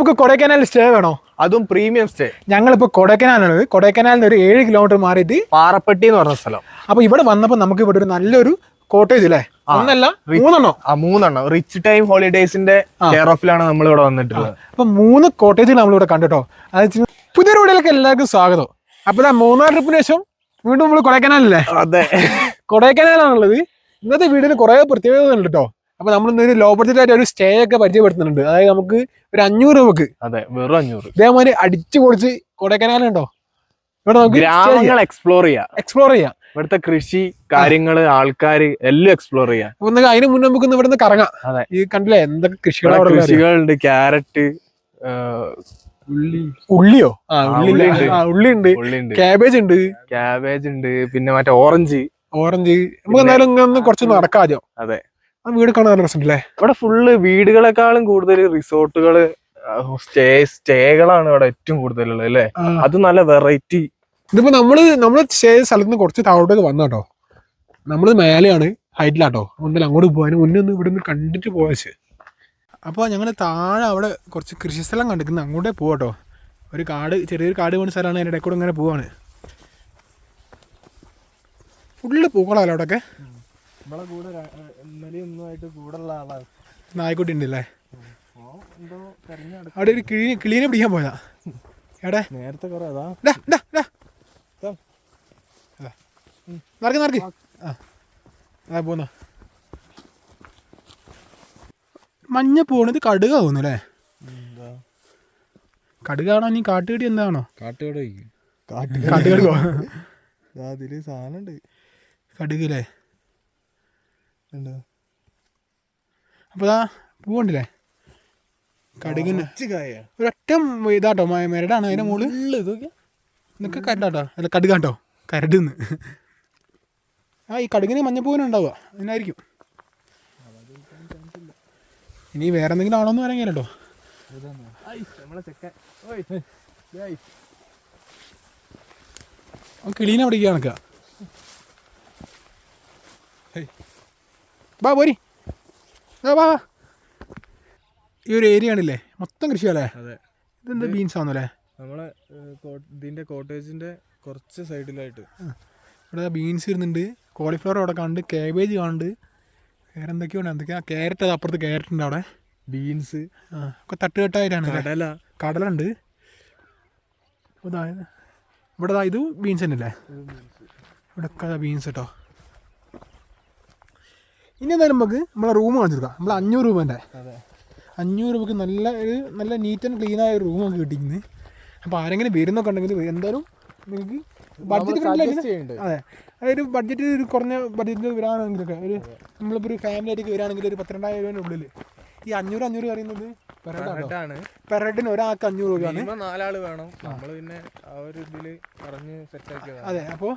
നമുക്ക് കൊടൈക്കനാൽ സ്റ്റേ വേണോ? അതും പ്രീമിയം സ്റ്റേ. ഞങ്ങളിപ്പോ കൊടൈക്കനാലുള്ളത്. കൊടൈക്കനാലിന് ഒരു 7 കിലോമീറ്റർ മാറിയിട്ട് പാറപ്പെട്ടി എന്ന് പറഞ്ഞ സ്ഥലം. അപ്പൊ ഇവിടെ വന്നപ്പോ നമുക്ക് ഇവിടെ ഒരു നല്ലൊരു കോട്ടേജ് അല്ലേ? ഒന്നല്ല, മൂന്നെണ്ണം. റിച്ച് ടൈം ഹോളിഡേസിന്റെ കെയർ ഓഫിലാണ് നമ്മൾ ഇവിടെ വന്നിട്ടുള്ളത്. അപ്പൊ 3 കോട്ടേജുകൾ നമ്മളിവിടെ കണ്ടിട്ടോ. അത് പുതിയൊരു വീഡിയോയിലേക്ക് എല്ലാവർക്കും സ്വാഗതം. അപ്പൊ 3-4 ട്രിപ്പിന് ശേഷം വീണ്ടും നമ്മൾ കൊടൈക്കനാലല്ലേ? അതെ, കൊടൈക്കനാലാണുള്ളത്. ഇന്നത്തെ വീഡിയോയിൽ കുറെ പ്രത്യേകത ഉണ്ട് കേട്ടോ. അപ്പൊ നമ്മൾ ഇന്നൊരു ലോ ബഡ്ജറ്റ് ആയിട്ട് ഒരു സ്റ്റേ ഒക്കെ പരിചയപ്പെടുത്തുന്നുണ്ട്. അതായത് നമുക്ക് ഒരു 500 രൂപക്ക്, അതെ, വെറും 500 ഇതേമാതിരി അടിച്ചു പൊളിച്ച് കൊടൈക്കനാലുണ്ടോ ഇവിടെ നമുക്ക് ഗ്രാമങ്ങൾ എക്സ്പ്ലോർ ചെയ്യാം. ഇവിടുത്തെ കൃഷി കാര്യങ്ങള്, ആൾക്കാര് എല്ലാം എക്സ്പ്ലോർ ചെയ്യാം. അപ്പൊ അതിന് മുന്നേ നമുക്ക് ഇവിടെ നിന്ന് കറങ്ങാം. അതെ, ഈ കണ്ടില്ലേ എന്തൊക്കെ കൃഷികളുണ്ട്. ക്യാരറ്റ്, ഉള്ളിയോ? ഉള്ളിയുണ്ട്, ക്യാബേജ് ഉണ്ട്, പിന്നെ മറ്റേ ഓറഞ്ച്. നമുക്ക് എന്തായാലും ഇങ്ങനെ കുറച്ച് നടക്കാമോ? അതെ, വീട് കാണാൻ നല്ല രസമുണ്ടല്ലേ? ഇവിടെ ഫുള്ള് വീടുകളെക്കാളും കൂടുതൽ റിസോർട്ടുകള്, സ്റ്റേകളാണ് ഇവിടെ ഏറ്റവും കൂടുതലുള്ളത് അല്ലേ? അത് നല്ല വെറൈറ്റി. ഇതിപ്പോ നമ്മള് സ്റ്റേ സ്ഥലത്ത് നിന്ന് കുറച്ച് താഴോട്ടേക്ക് വന്ന കേട്ടോ. നമ്മള് മേലെയാണ്, ഹൈറ്റിലാട്ടോ. ഒന്നല്ല അങ്ങോട്ട് പോകാനും മുന്നേ ഒന്ന് ഇവിടെ നിന്ന് കണ്ടിട്ട് പോവാച്ച്. അപ്പോൾ ഞങ്ങൾ താഴെ അവിടെ കുറച്ച് കൃഷി സ്ഥലം കണ്ടിരിക്കുന്നത്, അങ്ങോട്ടേ പോവാട്ടോ. ഒരു ചെറിയൊരു കാട് വീണ സ്ഥലമാണ്. അതിൻ്റെ ഇടയ്ക്കൂടെ ഇങ്ങനെ പോവാണ്. ഫുള്ള് പൂക്കളാണല്ലോ അവിടെയൊക്കെ. നായ്ക്കുട്ടി ഉണ്ടല്ലേ? അവിടെ ഒരു കിളീനെ പിടിക്കാൻ പോയതാ. എവിടെ നേരത്തെ നടക്ക് ആ പോന്ന മഞ്ഞ പോണത് കടുക തോന്നുന്നു അല്ലേ? കടുകാണോ നീ കാട്ടുകടി? എന്താണോ കാട്ടുകടുകോ? അതില് സാധനം കടുകല്ലേ? അപ്പൊ പൂവുണ്ടല്ലേ കടുകിന്? ഒരൊറ്റ ഇതാട്ടോ, മരടാണ്. അതിന്റെ മുകളിൽ ഇതൊക്കെ കരടാട്ടോ, അല്ല കടുകാട്ടോ, കരടുന്ന്. ഈ കടുകിന് മഞ്ഞപ്പൂവിനുണ്ടാവുക, അതിനായിരിക്കും. ഇനി വേറെ എന്തെങ്കിലും ആണോന്ന് പറയാൻ കേട്ടോ. കിളീനെ പിടിക്കുക കണക്ക. ബാ പോരി, ബാ. ഈ ഒരു ഏരിയ ആണില്ലേ മൊത്തം കൃഷിയല്ലേ? ഇതെന്താ ബീൻസ് ആണല്ലേ? നമ്മളെ ഇതിന്റെ കോട്ടേജിന്റെ കുറച്ച് സൈഡിലായിട്ട് ഇവിടെ ബീൻസ് ഇരുന്നുണ്ട്, കോളിഫ്ലവർ അവിടെ കാണുന്നുണ്ട്, കാബേജ് കാണുന്നുണ്ട്, വേറെ എന്തൊക്കെയാ ക്യാരറ്റ്. അത് അപ്പുറത്ത് ക്യാരറ്റ് ഉണ്ട് അവിടെ, ബീൻസ് ഒക്കെ തട്ടുകെട്ടായിട്ടാണ്. കടലുണ്ട്. അതായത് ഇവിടെ ഇത് ബീൻസ് തന്നെയല്ലേ? ഇവിടെ ഒക്കെ ബീൻസ് കേട്ടോ. ഇനി എന്തായാലും നമുക്ക് നമ്മളെ റൂം കാണിച്ചു കൊടുക്കാം. നമ്മൾ 500 രൂപേൻ്റെ 500 രൂപക്ക് നല്ല നീറ്റ് ആൻഡ് ക്ലീൻ ആയ ഒരു റൂം നമുക്ക് കിട്ടിക്കുന്നത്. അപ്പോൾ ആരെങ്കിലും വരുന്നൊക്കെ ഉണ്ടെങ്കിൽ എന്തായാലും നിങ്ങൾക്ക് ബഡ്ജറ്റ് ഫ്രണ്ട്ലി. അതെ, അതൊരു ബഡ്ജറ്റ് ഒരു കുറഞ്ഞ ബഡ്ജറ്റിൽ വരാണെങ്കിലൊക്കെ നമ്മളിപ്പോൾ ഒരു ഫാമിലി ആയിട്ട് വരികയാണെങ്കിൽ ഒരു 12,000 രൂപേൻ്റെ ഉള്ളിൽ ഈ 500 പറയുന്നത് പെർ ഹെഡിന് ഒരാൾക്ക് 500 രൂപയാണ്. 4 ആൾ വേണം. നമ്മൾ പിന്നെ ആ ഒരു ഇതിൽ പറഞ്ഞ് സെറ്റാക്കി. അതെ, അപ്പോൾ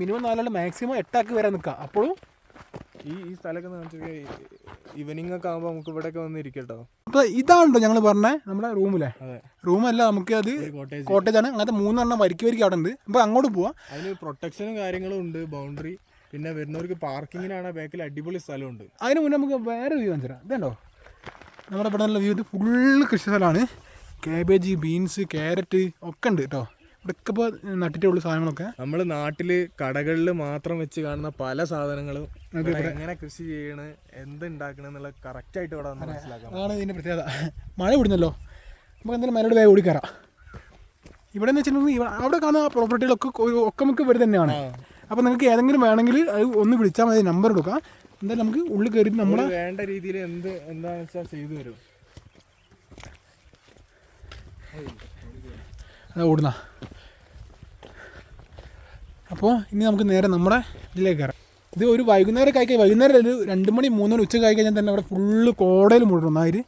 മിനിമം 4 ആൾ, മാക്സിമം 8 ആൾക്ക് വരാൻ നിൽക്കാം. അപ്പോഴും ഈ സ്ഥലമൊക്കെ ഈവനിങ് ഒക്കെ ആകുമ്പോൾ നമുക്ക് ഇവിടെയൊക്കെ വന്നിരിക്കട്ടോ. അപ്പോൾ ഇതാണല്ലോ ഞങ്ങൾ പറഞ്ഞത് നമ്മുടെ റൂമിലെ. റൂമല്ല, നമുക്ക് അത് കോട്ടേജാണ്. അങ്ങനത്തെ 3 എണ്ണം വരിക്ക് അവിടെ ഉണ്ട്. അപ്പോൾ അങ്ങോട്ട് പോവാം. അതിന് പ്രൊട്ടക്ഷനും കാര്യങ്ങളും ഉണ്ട്, ബൗണ്ടറി. പിന്നെ വരുന്നവർക്ക് പാർക്കിങ്ങിനാണ് ബാക്കിൽ അടിപൊളി സ്ഥലമുണ്ട്. അതിന് മുന്നേ നമുക്ക് വേറെ വ്യൂ കാണിച്ചു തരാം. ഇതുണ്ടോ നമ്മുടെ ഇവിടെ നല്ല വ്യൂ? ഇത് ഫുള്ള് കൃഷി സ്ഥലമാണ്. കാബേജ്, ബീൻസ്, ക്യാരറ്റ് ഒക്കെ ഉണ്ട് കേട്ടോ. ഇവിടെയൊക്കെ ഇപ്പോൾ നട്ടിട്ടുള്ള സാധനങ്ങളൊക്കെ നമ്മൾ നാട്ടിൽ കടകളിൽ മാത്രം വെച്ച് കാണുന്ന പല സാധനങ്ങളും എങ്ങനെ കൃഷി ചെയ്യണ, എന്തുണ്ടാക്കണെന്നുള്ള കറക്റ്റായിട്ട് ഇവിടെ വന്ന് മനസ്സിലാക്കാം. അതാണ് ഇതിൻ്റെ പ്രത്യേകത. മഴ വിടുന്നല്ലോ, നമുക്ക് എന്തായാലും മലയുടെ വേഗം ഓടിക്കയറാം. ഇവിടെ എന്ന് വെച്ചിട്ടുണ്ടെങ്കിൽ അവിടെ കാണുന്ന പ്രോപ്പർട്ടികളൊക്കെ നമുക്ക് ഇവിടെ തന്നെയാണ്. അപ്പോൾ നിങ്ങൾക്ക് ഏതെങ്കിലും വേണമെങ്കിൽ അത് ഒന്ന് വിളിച്ചാൽ മതി, നമ്പർ കൊടുക്കാം. എന്തായാലും നമുക്ക് ഉള്ളിൽ കയറി നമ്മൾ വേണ്ട രീതിയിൽ എന്താണെന്ന് വെച്ചാൽ ചെയ്തു തരും. അത് ഓടുന്ന. അപ്പോൾ ഇനി നമുക്ക് നേരെ നമ്മുടെ ഇതിലേക്ക് കയറാം. ഇത് ഒരു വൈകുന്നേരം വൈകുന്നേരം ഒരു 2 മണി 3 മണി ഉച്ച കഴിഞ്ഞാൽ തന്നെ അവിടെ ഫുള്ള് കോടയിൽ മുഴുവൻ ഒന്നായി.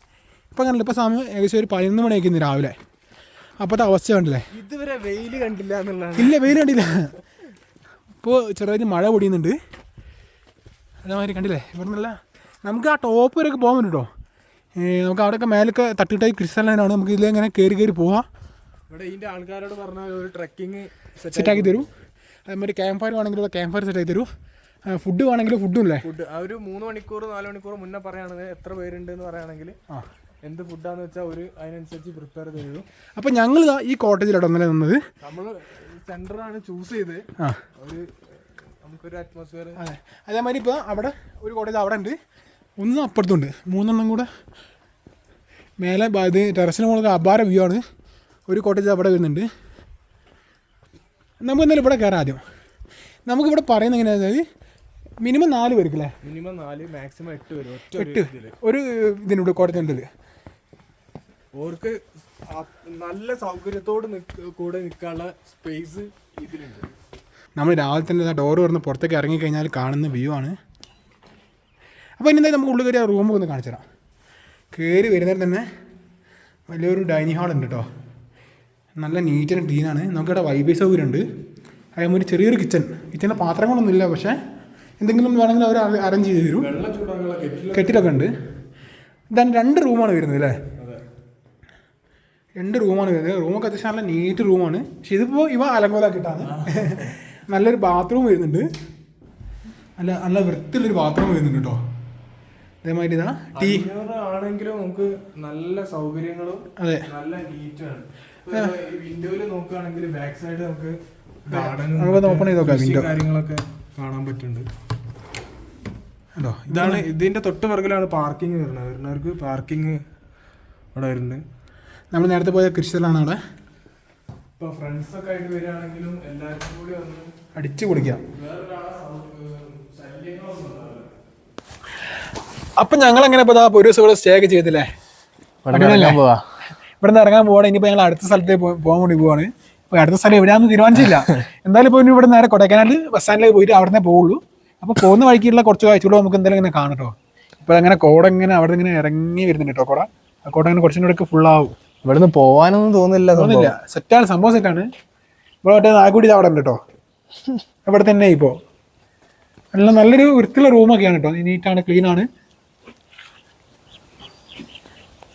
ഇപ്പം കണ്ടില്ല, ഇപ്പോൾ സമയം ഏകദേശം ഒരു 11 മണി ആയിരിക്കുന്നു രാവിലെ. അപ്പോഴത്തെ അവസ്ഥ കണ്ടില്ലേ? ഇതുവരെ വെയിൽ കണ്ടില്ല എന്നുള്ളതാണ്. ഇല്ല, വെയിൽ കണ്ടില്ല. ഇപ്പോൾ ചെറുതായിട്ട് മഴ പൊടിയുന്നുണ്ട്. അതേമാതിരി കണ്ടില്ലേ? ഇവിടെ നിന്നല്ല നമുക്ക് ആ ടോപ്പ് വരെയൊക്കെ പോകാൻ പറ്റും കേട്ടോ. നമുക്ക് അവിടെയൊക്കെ മേലൊക്കെ തട്ടിട്ടായി കൃഷി സ്ഥലമാണ്. നമുക്ക് ഇതിലെങ്ങനെ കയറി പോവാം. ഇവിടെ ഇതിൻ്റെ ആൾക്കാരോട് പറഞ്ഞാൽ ഒരു ട്രക്കിങ് സെറ്റാക്കി തരും. അതേമാതിരി ക്യാമ്പ് ഫയർ വേണമെങ്കിൽ ക്യാമ്പ് ഫയർ സെറ്റാക്കി തരും. ഫുഡ് വേണമെങ്കിൽ ഫുഡും ഇല്ലേ? ഫുഡ് ആ ഒരു 3 മണിക്കൂർ 4 മണിക്കൂർ മുന്നേ പറയുകയാണെങ്കിൽ എത്ര പേരുണ്ടെന്ന് പറയുകയാണെങ്കിൽ എന്ത് ഫുഡാന്ന് വെച്ചാൽ ഒരു അതിനനുസരിച്ച് പ്രിപ്പയർ ചെയ്തു. അപ്പോൾ ഞങ്ങൾ ഈ കോട്ടേജിലാണ് ഇന്നലെ നിന്നത്. നമ്മൾ സെൻറ്ററാണ് ചൂസ് ചെയ്ത് ഒരു നമുക്കൊരു അറ്റ്മോസ്ഫിയർ. അതെ, അതേമാതിരി ഇപ്പോൾ അവിടെ ഒരു കോട്ടേജ് അവിടെ ഉണ്ട്, ഒന്നും അപ്പുറത്തുണ്ട്, 3 കൂടെ മേലെ. ഇത് ടെറസിന് മുകളിൽ അപാര വ്യൂ ആണ്. ഒരു കോട്ടേജ് അവിടെ വരുന്നുണ്ട്. നമുക്ക് എന്തായാലും ഇവിടെ കയറാം. ആദ്യം നമുക്കിവിടെ പറയുന്നത് എങ്ങനെയാണെന്ന് വെച്ചാൽ മിനിമം 4 പേർക്കല്ലേ, മിനിമം 4 മാക്സിമം 8 വരും. 8 ഒരു ഇതിനുണ്ട് കോട്ടേജിൻ്റെ. ഓർക്ക് നല്ല സൗകര്യത്തോട് കൂടെ നിൽക്കാനുള്ള സ്പേസ് ഇതിലുണ്ട്. നമ്മൾ രാവിലെ തന്നെ ഡോറ് തുറന്ന് പുറത്തേക്ക് ഇറങ്ങിക്കഴിഞ്ഞാൽ കാണുന്ന വ്യൂ ആണ്. അപ്പോൾ ഇനി എന്തായാലും നമുക്ക് ഉള്ളിൽ കയറി ആ റൂമൊക്കെ ഒന്ന് കാണിച്ചു തരാം. കയറി വരുന്നേരം തന്നെ വലിയൊരു ഡൈനിങ് ഹാൾ ഉണ്ട് കേട്ടോ. നല്ല നീറ്റ് ആൻഡ് ക്ലീനാണ്. നമുക്കിവിടെ വൈഫൈ സൗകര്യം ഉണ്ട്. അതേമാതിരി ചെറിയൊരു കിച്ചണിൻ്റെ പാത്രങ്ങളൊന്നും ഇല്ല, പക്ഷേ എന്തെങ്കിലും വേണമെങ്കിൽ അവർ അറേഞ്ച് ചെയ്ത് തരും. കെറ്റിലൊക്കെ ഉണ്ട്. ഇതാണ് 2 റൂമാണ് വരുന്നത് അല്ലേ? 2 റൂമാണ് വരുന്നത്. റൂമൊക്കെ അത്യാവശ്യം നല്ല നീറ്റ് റൂമാണ്. പക്ഷെ ഇതിപ്പോൾ ഇവ അലങ്കോലാക്കിയിട്ടാണ്. നല്ലൊരു ബാത്റൂം വരുന്നുണ്ട്. നല്ല വൃത്തിയുള്ളൊരു ബാത്റൂം വരുന്നുണ്ട് കേട്ടോ. അതേമാതിരി ഇതാ ടീ ആണെങ്കിലും നമുക്ക് നല്ല സൗകര്യങ്ങളും അതെ നല്ല നീറ്റാണ്. വിൻഡോയിൽ നോക്കുകയാണെങ്കിൽ ബാക്ക് സൈഡ് നമുക്ക് നമുക്ക് ഓപ്പൺ ചെയ്ത് നോക്കാം. വിൻഡോ കാര്യങ്ങളൊക്കെ കാണാൻ പറ്റുന്നുണ്ട്. ഇതാണ് ഇതിന്റെ തൊട്ട് പിറകിലാണ് പാർക്കിംഗ് വരുന്നത്. വരുന്നവർക്ക് പാർക്കിംഗ് അവിടെ വരുന്നുണ്ട്. നമ്മൾ നേരത്തെ പോയ കൃഷിസ്ഥലാണ് അവിടെ. ഇപ്പൊ ഫ്രണ്ട്സ് ഒക്കെ ആയിട്ട് വരികയാണെങ്കിലും എല്ലാവർക്കും കൂടി ഒന്ന് അടിച്ചു പൊളിക്കാം. അപ്പം ഞങ്ങൾ എങ്ങനെ ഇപ്പോൾ ഒരു ദിവസം ഇവിടെ സ്റ്റേ ഒക്കെ ചെയ്തില്ലേ? ഇവിടെ നിന്ന് ഇറങ്ങാൻ പോവാണ്. ഇനിയിപ്പോൾ ഞങ്ങൾ അടുത്ത സ്ഥലത്തേക്ക് പോകാൻ വേണ്ടി പോവാണ്. അപ്പോൾ അടുത്ത സ്ഥലം എവിടെയാണെന്ന് തീരുമാനിച്ചില്ല. എന്തായാലും ഇപ്പോൾ ഇവിടെ നേരെ കൊടൈക്കനാൽ ബസ് സ്റ്റാൻഡിലേക്ക് പോയിട്ട് അവിടെ നിന്ന് പോവുള്ളൂ. അപ്പോൾ പോകുന്ന വഴിക്കുള്ള കുറച്ച് കാഴ്ചകളും നമുക്ക് എന്തായാലും ഇങ്ങനെ കാണും കേട്ടോ. ഇപ്പോൾ അങ്ങനെ കോട ഇങ്ങനെ അവിടെ ഇങ്ങനെ ഇറങ്ങി വരുന്നുണ്ട് കേട്ടോ. ആ കോട ഇങ്ങനെ കുറച്ചും കൂടെ ഫുള്ളാവും. ഇവിടുന്ന് പോകാനൊന്നും തോന്നില്ല. സെറ്റാണ്, സംഭവം സെറ്റാണ്. ഇവിടെ മറ്റേ നാഗുടി അവിടെ ഉണ്ട് കേട്ടോ. ഇവിടെ തന്നെ ഇപ്പോൾ നല്ലൊരു വൃത്തിയുള്ള റൂമൊക്കെയാണ് കേട്ടോ. നീറ്റാണ്, ക്ലീനാണ്.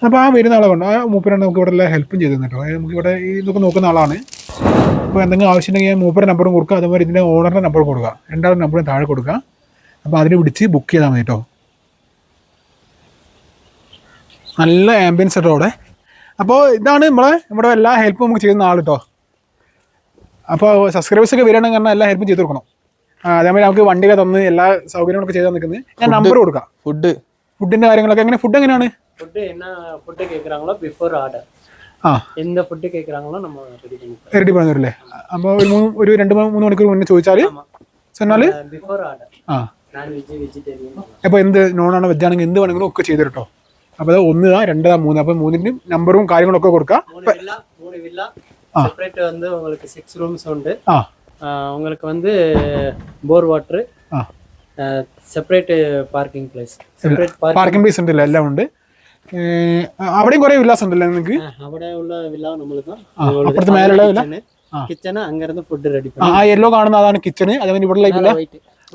അപ്പോൾ ആ വരുന്ന ആളെ കൊണ്ട് ആ മൂപ്പരാണ് നമുക്ക് ഇവിടെ എല്ലാം ഹെൽപ്പും ചെയ്തു കേട്ടോ. നമുക്ക് ഇവിടെ ഇതൊക്കെ നോക്കുന്ന ആളാണ്. അപ്പോൾ എന്തെങ്കിലും ആവശ്യമുണ്ടെങ്കിൽ മൂപ്പരുടെ നമ്പറും കൊടുക്കുക, അതുപോലെ ഇതിൻ്റെ ഓണറിൻ്റെ നമ്പർ കൊടുക്കുക. 2 നമ്പറും താഴെ കൊടുക്കുക. അപ്പോൾ അതിന് വിളിച്ച് ബുക്ക് ചെയ്താൽ മതി കേട്ടോ. നല്ല ആംബിയൻസ് കേട്ടോ അവിടെ. അപ്പോൾ ഇതാണ് നമ്മുടെ എല്ലാ ഹെൽപ്പും നമുക്ക് ചെയ്യുന്ന ആൾ കേട്ടോ. അപ്പോൾ സബ്സ്ക്രൈബേഴ്സൊക്കെ വരികയാണെങ്കിൽ കാരണം എല്ലാ ഹെൽപ്പും ചെയ്ത് കൊടുക്കണം. അതേമാതിരി നമുക്ക് വണ്ടിയൊക്കെ തന്ന് എല്ലാ സൗകര്യങ്ങളൊക്കെ ചെയ്ത് നിൽക്കുന്നത്. ഞാൻ നമ്പർ കൊടുക്കാം. ഫുഡിൻ്റെ കാര്യങ്ങളൊക്കെ എങ്ങനെ? ഫുഡ് എങ്ങനെയാണ്? ஃபுட்டு என்ன ஃபுட்டு கேட்குறாங்களோ பிஃபோர் ஆர்டர். எந்த ஃபுட்டு கேட்குறாங்களோ நம்ம ரெடி பண்ணி തരില്ലേ? അപ്പോൾ ഒരു 2-3 മണിക്കൂർ മുന്നേ ചോദിച്ചാൽ ചെന്നാൽ before order non veg vegetarian. അപ്പോൾ എന്ത് നോണാണോ വെജാണെങ്കിൽ എന്ത് വേണമെങ്കിലും ഒക്കെ ചെയ്തു കേട്ടോ. അപ്പോൾ അത് 1, 2, 3. അപ്പോൾ 3ന്റെ നമ്പറും കാര്യങ്ങളൊക്കെ കൊടുക്കാം. 3 வில்லா செப்பரேட் வந்து உங்களுக்கு 6 ரூம்ஸ் உண்டு. உங்களுக்கு வந்து bore water, separate parking place, parking place ഉണ്ടല്ലോ, എല്ലാം ഉണ്ട്. അവിടെയും കുറെ വില്ലാസ് ഉണ്ടല്ലോ നിങ്ങൾക്ക്? അവിടെ ഉള്ള വില്ല നമ്മൾക്ക് അപ്പുറത്ത് മേലുള്ള വില്ല കിച്ചണ്, അങ്ങിരുന്ന് ഫുഡ് റെഡി. ആ യെല്ലോ കാണുന്ന അതാണ് കിച്ചണ്. അതേപോലെ ഇവിടെ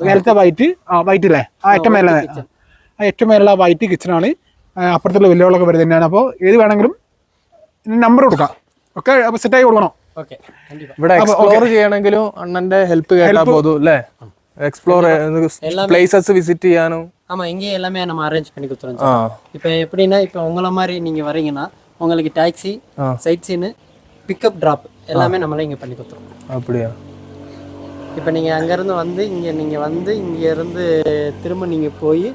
നേരത്തെ വൈറ്റ് അല്ലേ? ഏറ്റവും മേലെ ഏറ്റവും മേലുള്ള വൈറ്റ് കിച്ചണാണ്. അപ്പുറത്തുള്ള വില്ലകളൊക്കെ വരുന്നത് തന്നെയാണ്. അപ്പോൾ ഏത് വേണമെങ്കിലും നമ്പർ കൊടുക്കാം. ഒക്കെ സെറ്റായി കൊടുക്കണം. ഇവിടെ എക്സ്പ്ലോർ ചെയ്യണമെങ്കിലും അണ്ണന്റെ ഹെൽപ്പ് കേട്ടാ പോതും അല്ലേ? எக்ஸ்ப்ளோர் பிளேசஸ் விசிட் செய்யணும். ஆமா, இங்கே எல்லாமே நம்ம அரேஞ்ச் பண்ணி கொடுத்துறோம். இப்போ எப்படின்னா, இப்போ உங்களை மாதிரி நீங்க வரீங்கன்னா உங்களுக்கு taxi, sightseeing, pickup drop எல்லாமே நம்மளே இங்கே பண்ணி கொடுத்துருவோம். அப்படியா? இப்போ நீங்கள் அங்கேருந்து வந்து இங்கேருந்து திரும்ப நீங்கள் போய்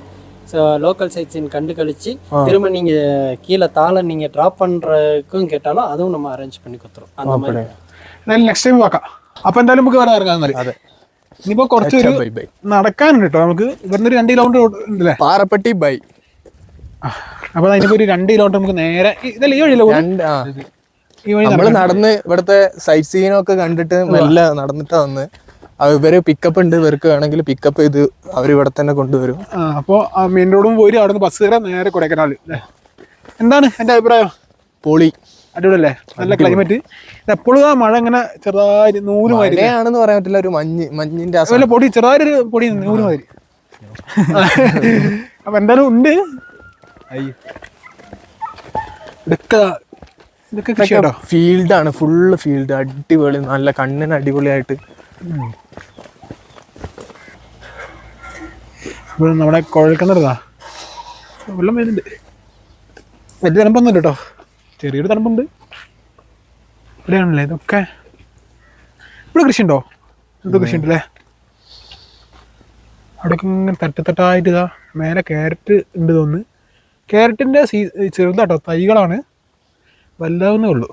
லோக்கல் சைட் சீன் கண்டு கழிச்சு திரும்ப நீங்கள் கீழே தாளை நீங்கள் ட்ராப் பண்ணுறதுக்கும் கேட்டாலும் அதுவும் நம்ம அரேஞ்ச் பண்ணி கொடுத்துருவோம். அந்த மாதிரி നെക്സ്റ്റ് ടൈം നോക്കാം. അപ്പോൾ എന്തായാലും നമുക്ക് വേറെ ഇറങ്ങാൻ. അതെ, ഇനിയിപ്പോ കുറച്ച് നടക്കാനുണ്ട് കേട്ടോ. നമുക്ക് ഇവിടുന്ന് 2 കിലോമീറ്റർ ഉണ്ടല്ലേ? പാറപ്പട്ടി ബൈ. അപ്പൊ അതിനിപ്പോ ഒരു 2 കിലോമീറ്റർ നമുക്ക് നേരെ ഇതല്ലേ ഈ വഴിയില്ല നമ്മള് നടന്ന് ഇവിടുത്തെ സൈറ്റ് സീനൊക്കെ കണ്ടിട്ട് മെല്ലെ നടന്നിട്ടാ വന്ന്. ഇവര് പിക്കപ്പ് ഉണ്ട്, ഇവർക്ക് വേണമെങ്കിൽ പിക്കപ്പ് ചെയ്ത് അവർ ഇവിടെ തന്നെ കൊണ്ടുവരും. അപ്പോൾ മെയിൻ റോഡും പോയി അവിടെ നിന്ന് ബസ് കയറാൻ നേരെ കൊടൈക്കനാൽ. എന്താണ് എന്റെ അഭിപ്രായം? പൊളി, അടിപൊളിയല്ലേ? നല്ല ക്ലൈമറ്റ്. എപ്പോഴും ആ മഴ ഇങ്ങനെ ചെറുതായി നൂല് മാതിരിയാണെന്ന് പറയാൻ പറ്റില്ല. ഒരു മഞ്ഞിന്റെ പൊടി, ചെറുതായൊരു പൊടി നൂല് മാതിരി. അപ്പൊ എന്തായാലും ഉണ്ട്. ഇതൊക്കെ കൃഷിയാട്ടോ. ഫീൽഡാണ്, ഫുള്ള് ഫീൽഡ്. അടിപൊളി, നല്ല കണ്ണിന് അടിപൊളിയായിട്ട്. നമ്മുടെ കുഴൽക്കിണറുതാ വെള്ളം വരുന്നുണ്ട്. വലിയ തണുപ്പൊന്നുമില്ല കേട്ടോ, ചെറിയൊരു തണുപ്പുണ്ട്. ഇവിടെയാണല്ലേ ഇതൊക്കെ. ഇവിടെ കൃഷി ഉണ്ടോ? എന്തോ കൃഷി ഉണ്ടല്ലേ അവിടെയൊക്കെ. ഇങ്ങനെ തട്ടത്തട്ടായിട്ട് ഇതാ മേലെ ക്യാരറ്റ് ഉണ്ട് തോന്നുന്നു. ക്യാരറ്റിൻ്റെ ചെറുതാട്ടോ, തൈകളാണ്, വലുതാവുന്നേ ഉള്ളൂ.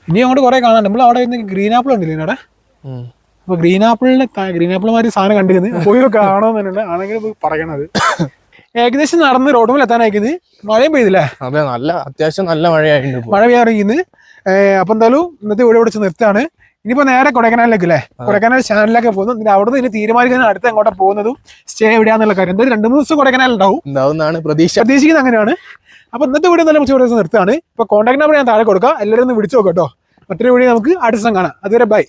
ഇനി അങ്ങോട്ട് കുറേ കാണാൻ. നമ്മൾ അവിടെ ഗ്രീൻ ആപ്പിൾ ഉണ്ടല്ലേ അവിടെ. അപ്പോൾ ഗ്രീൻ ആപ്പിൾമാതിരി സാധനം കണ്ടിരുന്നത് പോയി കാണുമെന്നുണ്ട്. ആണെങ്കിൽ പോയി പറയണത്. ഏകദേശം നടന്ന് റോഡുമിൽ എത്താനായിരിക്കുന്നത്. മഴയും പെയ്തില്ലേ? അതെ, നല്ല അത്യാവശ്യം നല്ല മഴയായിട്ടുണ്ട്. മഴ പെയ്യാറിക്കുന്നത്. അപ്പം എന്തായാലും ഇന്നത്തെ വീഡിയോ പിടിച്ച് നിർത്താണ്. ഇനിയിപ്പോൾ നേരെ കൊടൈക്കനാലിലേക്ക് അല്ലേ, കൊടൈക്കനാൽ ചാനലിലേക്ക് പോകുന്നു. എന്നിട്ട് അവിടെ നിന്ന് ഇനി തീരുമാനിക്കുന്ന അടുത്ത് എങ്ങോട്ടാ പോകുന്നതും സ്റ്റേ എവിടെയാന്നുള്ള കാര്യം. എന്തായാലും 2-3 ദിവസം കൊടൈക്കനാൽ ഉണ്ടാവും പ്രതീക്ഷിക്കുന്നത് അങ്ങനെയാണ്. അപ്പോൾ ഇന്നത്തെ വീഡിയോ നല്ല കുറച്ച് ദിവസം നിർത്താണ്. ഇപ്പോൾ കോൺടാക്ട് നമ്പർ ഞാൻ താഴെ കൊടുക്കാം, എല്ലാവരും ഒന്ന് വിളിച്ചു നോക്കാം കേട്ടോ. മറ്റൊരു വീഡിയോ നമുക്ക് അടുത്ത ദിവസം കാണാം. അതുവരെ ബൈ.